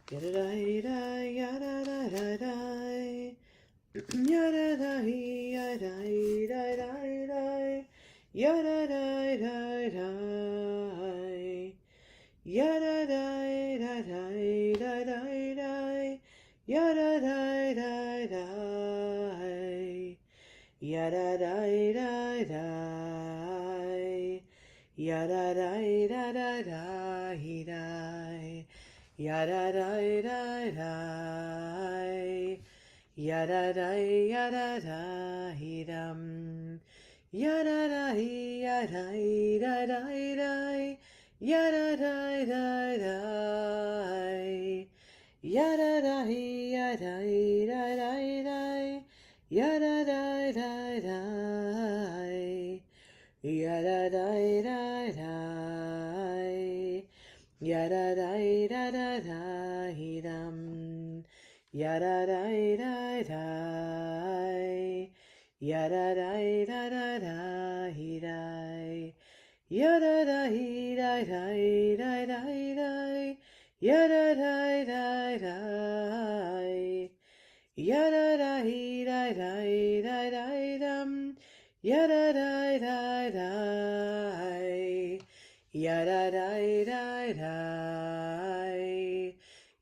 Yadadai, yadadai, yadadai, yadadai, yadadai, yadadai, yadadai, yadadai, yadadai, yadadai, yadadai, yadadai, yadadai, yadadai, yadadai, yadadai, yada da da da, yada da yada da dum, yada da yada da da, yada da da, yada da yada da da, yada da da, yada da da. Yada da da da da dum, yada da da da, yada da da da da yada da da da da, yada da da da, yada da da da dum, yada da da da. Yada da da da,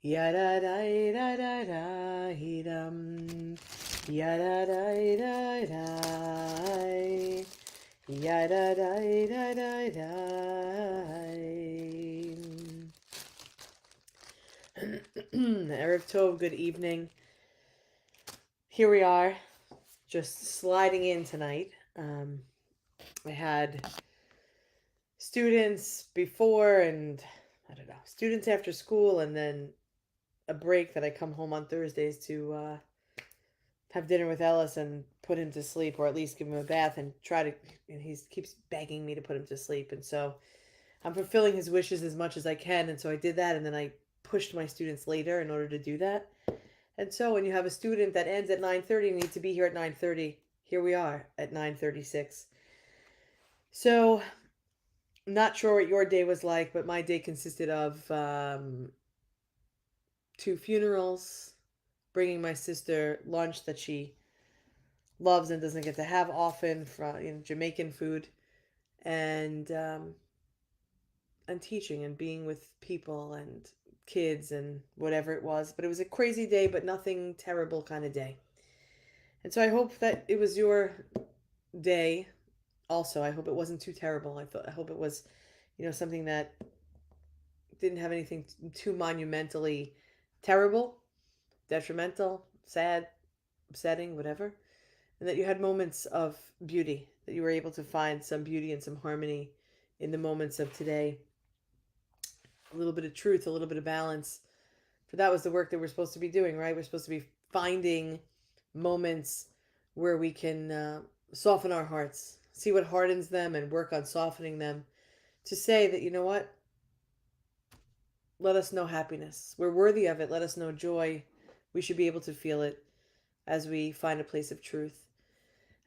yada da da da da dum, yada da da da, yada da da da da. Erev Tov, good evening. Here we are, just sliding in tonight. I had students before and I don't know, students after school, and then a break that I come home on Thursdays to have dinner with Ellis and put him to sleep, or at least give him a bath and try to. And he keeps begging me to put him to sleep, and so I'm fulfilling his wishes as much as I can. And so I did that, and then I pushed my students later in order to do that. And so when you have a student that ends at 9:30 and needs to be here at 9:30, here we are at 9:36. So not sure what your day was like, but my day consisted of two funerals, bringing my sister lunch that she loves and doesn't get to have often, from Jamaican food, and teaching and being with people and kids and whatever it was. But it was a crazy day, but nothing terrible kind of day. And so I hope that it was your day. Also, I hope it wasn't too terrible. I hope it was, something that didn't have anything too monumentally terrible, detrimental, sad, upsetting, whatever. And that you had moments of beauty, that you were able to find some beauty and some harmony in the moments of today. A little bit of truth, a little bit of balance. For that was the work that we're supposed to be doing, right? We're supposed to be finding moments where we can soften our hearts, see what hardens them, and work on softening them. To say that, you know what? Let us know happiness. We're worthy of it. Let us know joy. We should be able to feel it as we find a place of truth.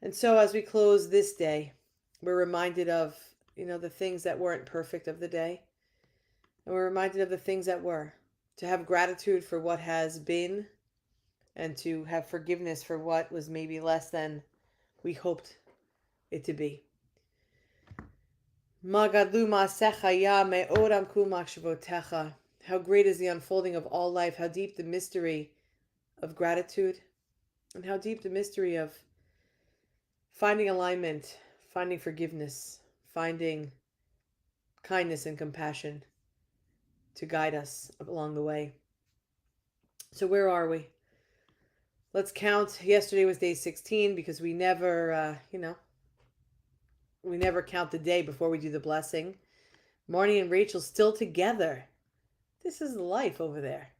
And so as we close this day, we're reminded of, the things that weren't perfect of the day. And we're reminded of the things that were. To have gratitude for what has been, and to have forgiveness for what was maybe less than we hoped it to be. How great is the unfolding of all life, how deep the mystery of gratitude, and how deep the mystery of finding alignment, finding forgiveness, finding kindness and compassion to guide us along the way. So where are we? Let's count. Yesterday was day 16 because we never, we never count the day before we do the blessing. Marnie and Rachel still together. This is life over there.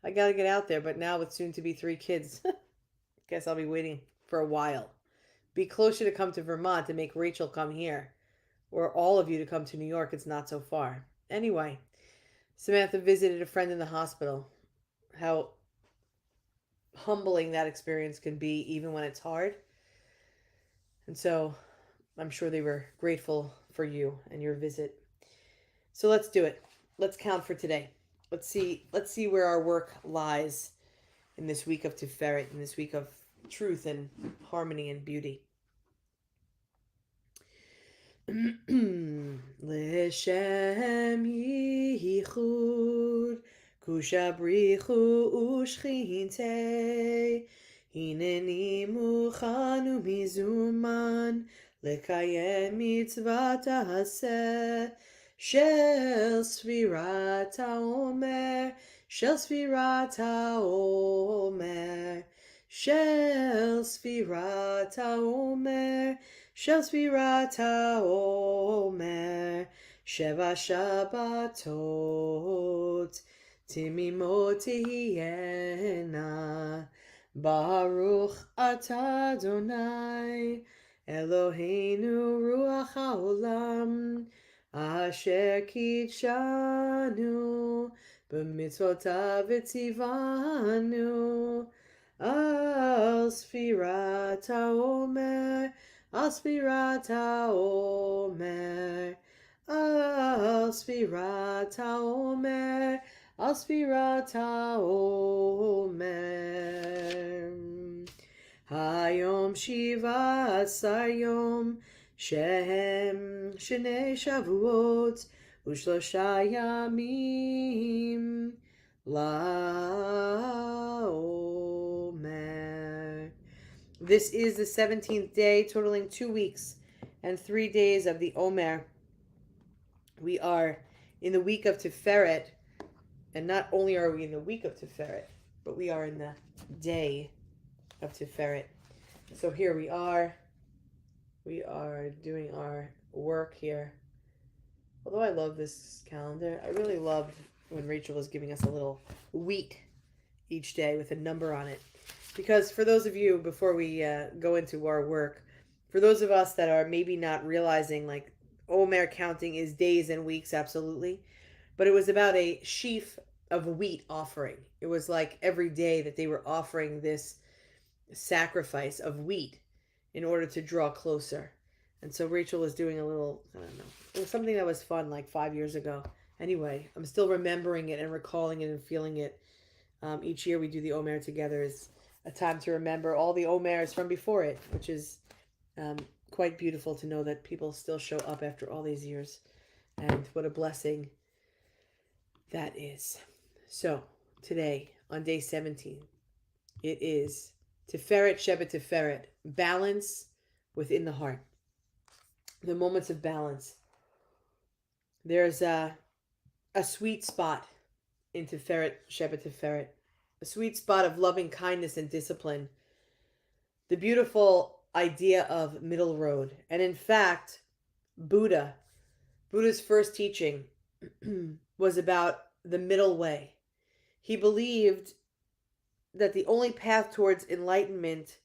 I gotta get out there, but now with soon to be 3 kids, guess I'll be waiting for a while. Be closer to come to Vermont to make Rachel come here, or all of you to come to New York. It's not so far. Anyway, Samantha visited a friend in the hospital. How humbling that experience can be, even when it's hard. And so I'm sure they were grateful for you and your visit. So let's do it. Let's count for today. Let's see where our work lies in this week of Tiferet, in this week of truth and harmony and beauty. L'shem yichud kushabrichu ushchinte hineni muchanu mizuman lekayem mitzvat haseh shel sfirat haomer shel sfirat haomer shel sfirat haomer Shel Sfirat HaOmer Sheva Shabbatot Timimot Tihiyena Baruch Atah Adonai Eloheinu Ruach HaOlam Asher Kitshanu B'mitzvotav V'tzivanu Al Sfirat HaOmer Al Sfirat HaOmer Al Sfirat HaOmer Al Sfirat HaOmer Hayom Shiva Asar Yom Shehem Shnei Shavuot Ushlosha Yamim LaOmer. This is the 17th day, totaling 2 weeks and 3 days of the Omer. We are in the week of Tiferet, and not only are we in the week of Tiferet, but we are in the day of Tiferet. So here we are doing our work here. Although I love this calendar, I really loved when Rachel was giving us a little week each day with a number on it. Because for those of you, before we go into our work, for those of us that are maybe not realizing, like, Omer counting is days and weeks, absolutely. But it was about a sheaf of wheat offering. It was like every day that they were offering this sacrifice of wheat in order to draw closer. And so Rachel was doing a little, I don't know, it was something that was fun like 5 years ago. Anyway, I'm still remembering it and recalling it and feeling it. Each year we do the Omer together is a time to remember all the Omers from before it, which is quite beautiful to know that people still show up after all these years. And what a blessing that is. So, today, on day 17, it is Tiferet Shebet Tiferet, balance within the heart. The moments of balance. There's a sweet spot in Tiferet Shebet Tiferet, a sweet spot of loving kindness and discipline. The beautiful idea of middle road. And in fact, Buddha's first teaching was about the middle way. He believed that the only path towards enlightenment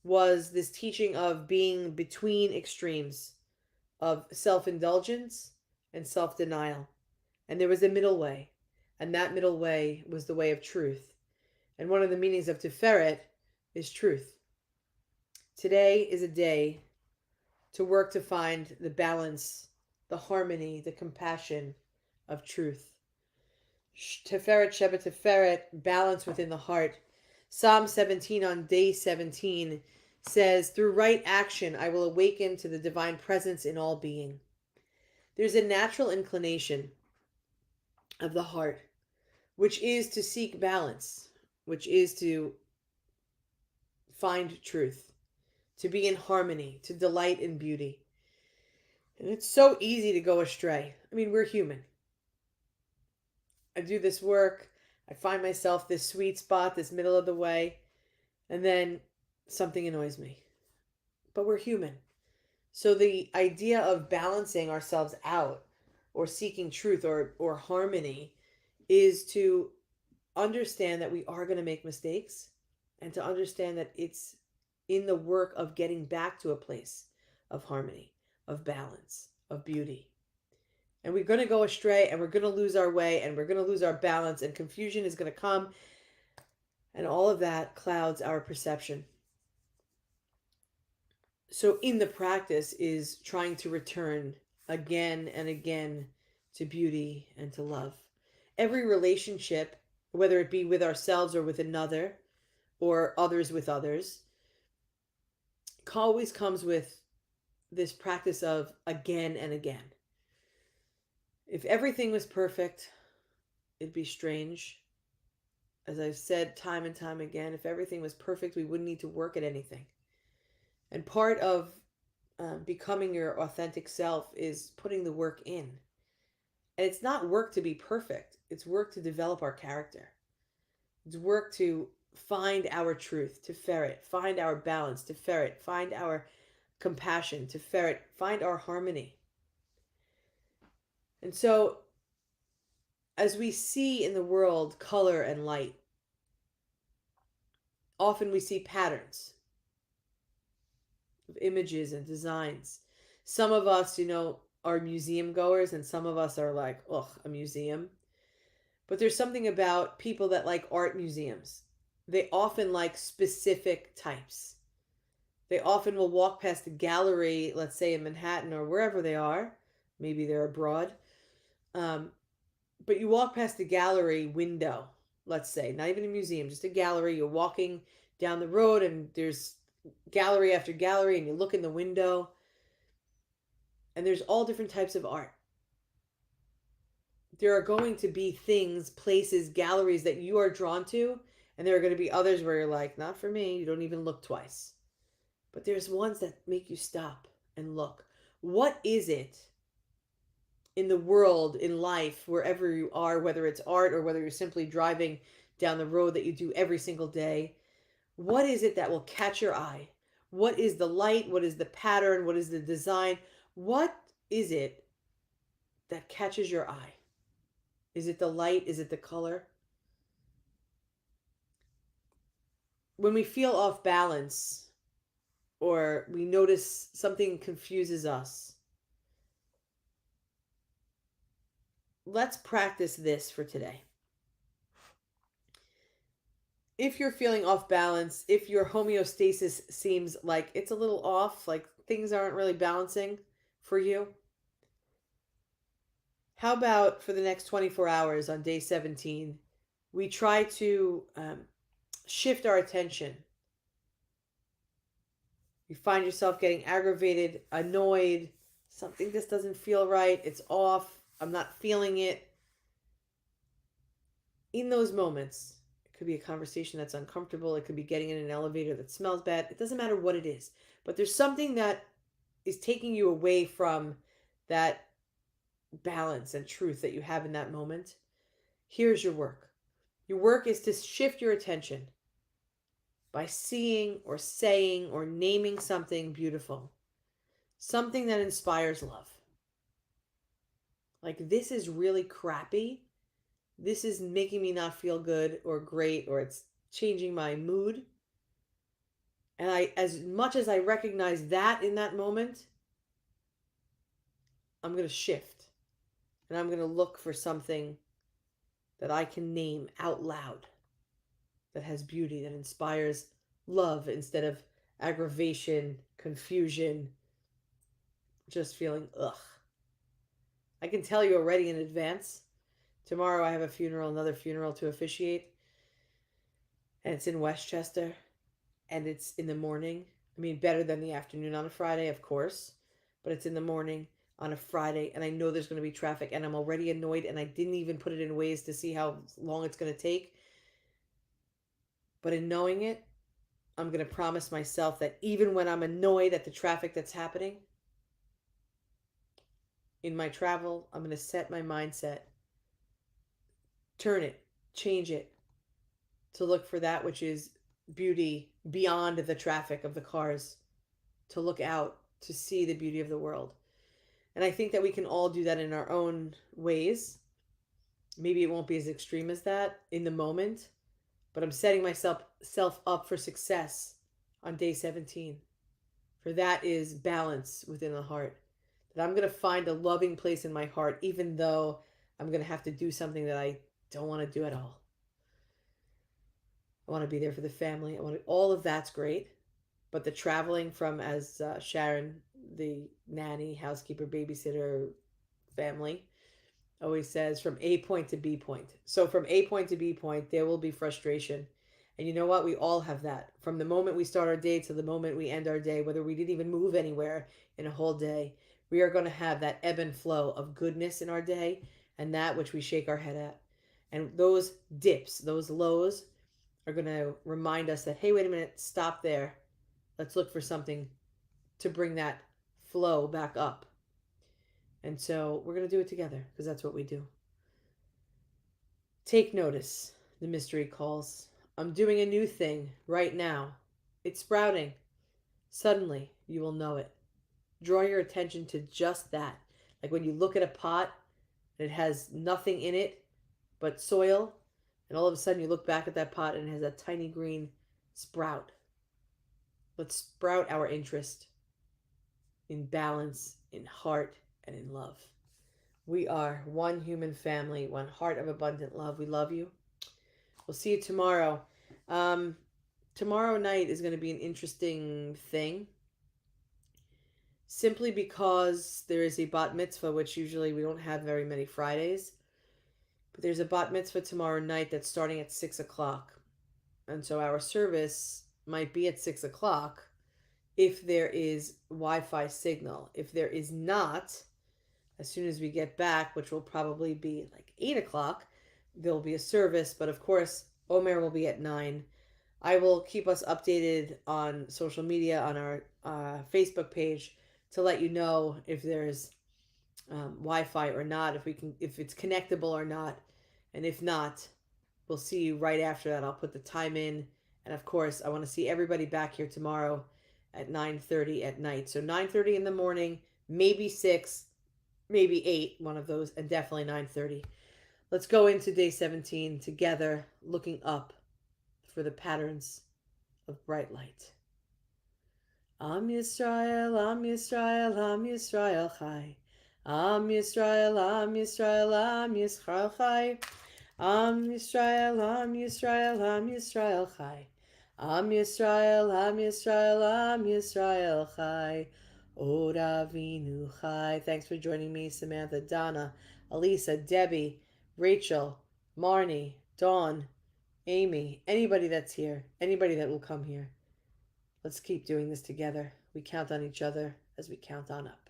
was this teaching of being between extremes of self-indulgence and self-denial. And there was a middle way. And that middle way was the way of truth. And one of the meanings of Tiferet is truth. Today is a day to work to find the balance, the harmony, the compassion of truth. Tiferet Shebet Tiferet, balance within the heart. Psalm 17 on day 17 says, through right action I will awaken to the divine presence in all being. There's a natural inclination of the heart, which is to seek balance, which is to find truth, to be in harmony, to delight in beauty. And it's so easy to go astray. I mean, we're human. I do this work, I find myself this sweet spot, this middle of the way, and then something annoys me. But we're human. So the idea of balancing ourselves out or seeking truth or harmony is to understand that we are going to make mistakes and to understand that it's in the work of getting back to a place of harmony, of balance, of beauty. And we're going to go astray and we're going to lose our way and we're going to lose our balance and confusion is going to come. And all of that clouds our perception. So in the practice is trying to return again and again to beauty and to love. every relationship, whether it be with ourselves or with another, or others with others, always comes with this practice of again and again. If everything was perfect, it'd be strange. As I've said time and time again, if everything was perfect, we wouldn't need to work at anything. And part of becoming your authentic self is putting the work in. And it's not work to be perfect, it's work to develop our character. It's work to find our truth, to ferret, find our balance, to ferret, find our compassion, to ferret, find our harmony. And so, as we see in the world color and light, often we see patterns of images and designs. Some of us, are museum goers, and some of us are like, ugh, a museum. But there's something about people that like art museums. They often like specific types. They often will walk past a gallery, let's say in Manhattan or wherever they are. Maybe they're abroad. Um, but you walk past the gallery window, let's say, not even a museum, just a gallery. You're walking down the road and there's gallery after gallery, and you look in the window and there's all different types of art. There are going to be things, places, galleries that you are drawn to, and there are going to be others where you're like, not for me, you don't even look twice. But there's ones that make you stop and look. What is it in the world, in life, wherever you are, whether it's art or whether you're simply driving down the road that you do every single day? What is it that will catch your eye? What is the light? What is the pattern? What is the design? What is it that catches your eye? Is it the light? Is it the color? When we feel off balance or we notice something confuses us, let's practice this for today. If you're feeling off balance, if your homeostasis seems like it's a little off, like things aren't really balancing for you, how about for the next 24 hours on day 17, we try to shift our attention. You find yourself getting aggravated, annoyed, something just doesn't feel right, it's off, I'm not feeling it. In those moments, it could be a conversation that's uncomfortable, it could be getting in an elevator that smells bad, it doesn't matter what it is, but there's something that is taking you away from that balance and truth that you have in that moment. Here's your work. Your work is to shift your attention by seeing or saying or naming something beautiful, something that inspires love. Like, this is really crappy. This is making me not feel good or great, or it's changing my mood. And as much as I recognize that in that moment, I'm going to shift and I'm going to look for something that I can name out loud that has beauty, that inspires love instead of aggravation, confusion, just feeling ugh. I can tell you already in advance. Tomorrow I have a funeral, another funeral to officiate, and it's in Westchester, and it's in the morning. I mean, better than the afternoon on a Friday, of course, but it's in the morning on a Friday, and I know there's going to be traffic, and I'm already annoyed, and I didn't even put it in Waze to see how long it's going to take. But in knowing it, I'm going to promise myself that even when I'm annoyed at the traffic that's happening, in my travel, I'm going to set my mindset, turn it, change it to look for that which is beauty beyond the traffic of the cars, to look out, to see the beauty of the world. And I think that we can all do that in our own ways. Maybe it won't be as extreme as that in the moment, but I'm setting myself up for success on day 17. For that is balance within the heart. That I'm going to find a loving place in my heart, even though I'm going to have to do something that I don't want to do at all. I want to be there for the family. All of that's great. But the traveling from, as Sharon, the nanny, housekeeper, babysitter, family, always says from A point to B point. So from A point to B point, there will be frustration. And you know what? We all have that. From the moment we start our day to the moment we end our day, whether we didn't even move anywhere in a whole day, we are going to have that ebb and flow of goodness in our day and that which we shake our head at. And those dips, those lows, are going to remind us that, hey, wait a minute, stop there. Let's look for something to bring that flow back up. And so we're going to do it together because that's what we do. Take notice, the mystery calls. I'm doing a new thing right now. It's sprouting. Suddenly, you will know it. Draw your attention to just that. Like when you look at a pot and it has nothing in it but soil, and all of a sudden you look back at that pot and it has a tiny green sprout. Let's sprout our interest in balance, in heart, and in love. We are one human family, one heart of abundant love. We love you. We'll see you tomorrow. Um, Tomorrow night is going to be an interesting thing simply because there is a bat mitzvah, which usually we don't have very many Fridays. But there's a bat mitzvah tomorrow night that's starting at 6 o'clock. And so our service might be at 6 o'clock if there is Wi Fi signal. If there is not, as soon as we get back, which will probably be like 8 o'clock, there'll be a service. But of course, Omer will be at 9. I will keep us updated on social media, on our Facebook page, to let you know if there's Wi-Fi or not, if it's connectable or not, and if not, we'll see you right after that. I'll put the time in, and of course, I want to see everybody back here tomorrow at 9:30 at night. So 9:30 in the morning, maybe 6, maybe 8, one of those, and definitely 9:30. Let's go into day 17 together, looking up for the patterns of bright light. Am Yisrael, Am Yisrael, Am Yisrael Chai. Am Yisrael, Am Yisrael, Am Yisrael Chai. Am Yisrael, Am Yisrael, Am Yisrael Chai. Am Yisrael, Am Yisrael, Am Yisrael Chai. Od Avinu Chai. Thanks for joining me, Samantha, Donna, Elisa, Debbie, Rachel, Marnie, Dawn, Amy, anybody that's here, anybody that will come here. Let's keep doing this together. We count on each other as we count on up.